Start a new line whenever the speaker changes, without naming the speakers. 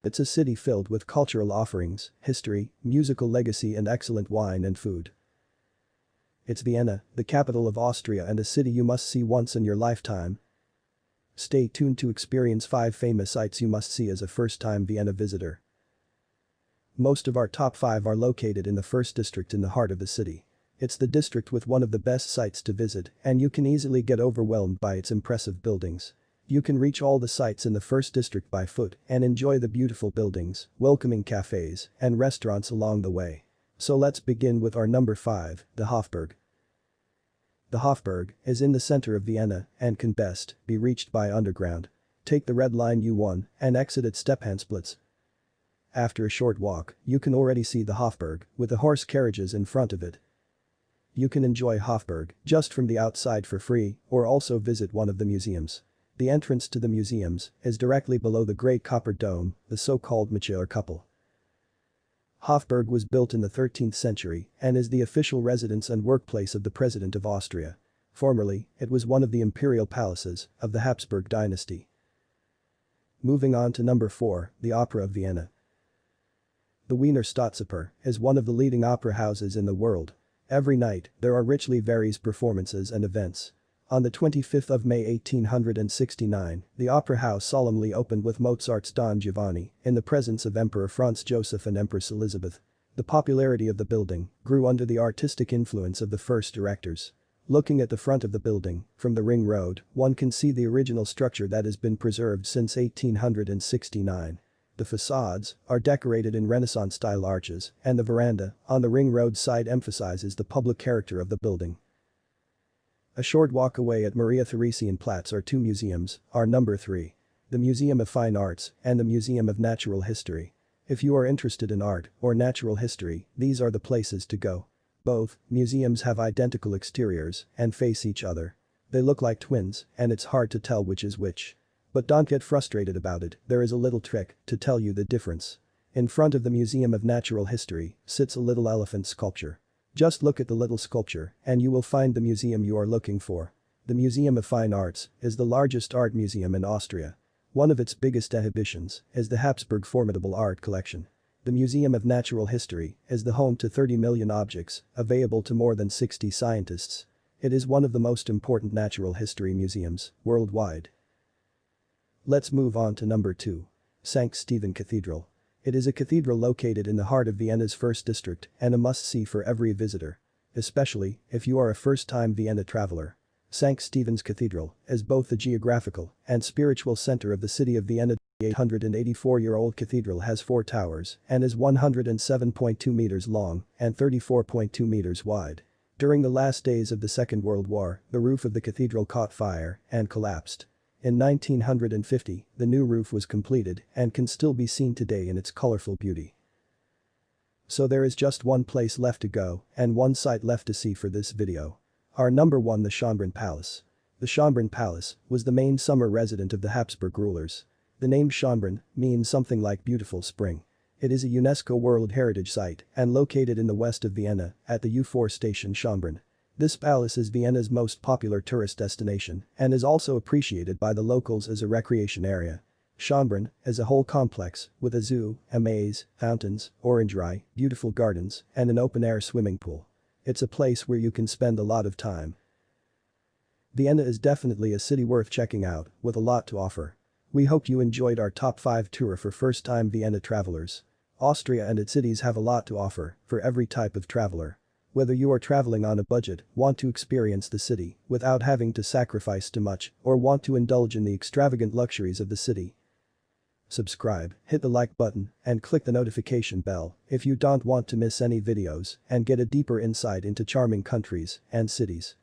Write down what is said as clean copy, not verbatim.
It's a city filled with cultural offerings, history, musical legacy and excellent wine and food. It's Vienna, the capital of Austria and a city you must see once in your lifetime. Stay tuned to experience 5 famous sites you must see as a first-time Vienna visitor. Most of our top 5 are located in the first district in the heart of the city. It's the district with one of the best sites to visit, and you can easily get overwhelmed by its impressive buildings. You can reach all the sites in the first district by foot and enjoy the beautiful buildings, welcoming cafes, and restaurants along the way. So let's begin with our number 5, the Hofburg. The Hofburg is in the center of Vienna and can best be reached by underground. Take the red line U1 and exit at Stephansplitz. After a short walk, you can already see the Hofburg with the horse carriages in front of it. You can enjoy Hofburg just from the outside for free or also visit one of the museums. The entrance to the museums is directly below the Great Copper Dome, the so-called Macher Kuppel. Hofburg was built in the 13th century and is the official residence and workplace of the President of Austria. Formerly, it was one of the imperial palaces of the Habsburg dynasty. Moving on to number 4, the Opera of Vienna. The Wiener Staatsoper is one of the leading opera houses in the world. Every night, there are richly various performances and events. On the 25th of May 1869, the Opera House solemnly opened with Mozart's Don Giovanni in the presence of Emperor Franz Joseph and Empress Elizabeth. The popularity of the building grew under the artistic influence of the first directors. Looking at the front of the building, from the Ring Road, one can see the original structure that has been preserved since 1869. The facades are decorated in Renaissance-style arches, and the veranda on the Ring Road side emphasizes the public character of the building. A short walk away at Marien Theresien Platz are 2 museums, our number 3. The Museum of Fine Arts and the Museum of Natural History. If you are interested in art or natural history, these are the places to go. Both museums have identical exteriors and face each other. They look like twins, and it's hard to tell which is which. But don't get frustrated about it, there is a little trick to tell you the difference. In front of the Museum of Natural History sits a little elephant sculpture. Just look at the little sculpture and you will find the museum you are looking for. The Museum of Fine Arts is the largest art museum in Austria. One of its biggest exhibitions is the Habsburg formidable art collection. The Museum of Natural History is the home to 30 million objects, available to more than 60 scientists. It is one of the most important natural history museums worldwide. Let's move on to number 2. St. Stephen Cathedral. It is a cathedral located in the heart of Vienna's first district and a must-see for every visitor. Especially if you are a first-time Vienna traveler. St. Stephen's Cathedral is both the geographical and spiritual center of the city of Vienna. The 884-year-old cathedral has 4 towers and is 107.2 meters long and 34.2 meters wide. During the last days of the Second World War, the roof of the cathedral caught fire and collapsed. In 1950, the new roof was completed and can still be seen today in its colorful beauty. So there is just one place left to go and one site left to see for this video. Our number 1, the Schönbrunn Palace. The Schönbrunn Palace was the main summer residence of the Habsburg rulers. The name Schönbrunn means something like beautiful spring. It is a UNESCO World Heritage Site and located in the west of Vienna at the U4 station Schönbrunn. This palace is Vienna's most popular tourist destination and is also appreciated by the locals as a recreation area. Schönbrunn is a whole complex with a zoo, a maze, fountains, orangery, beautiful gardens, and an open-air swimming pool. It's a place where you can spend a lot of time. Vienna is definitely a city worth checking out with a lot to offer. We hope you enjoyed our top 5 tour for first-time Vienna travelers. Austria and its cities have a lot to offer for every type of traveler. Whether you are traveling on a budget, want to experience the city without having to sacrifice too much, or want to indulge in the extravagant luxuries of the city. Subscribe, hit the like button, and click the notification bell if you don't want to miss any videos and get a deeper insight into charming countries and cities.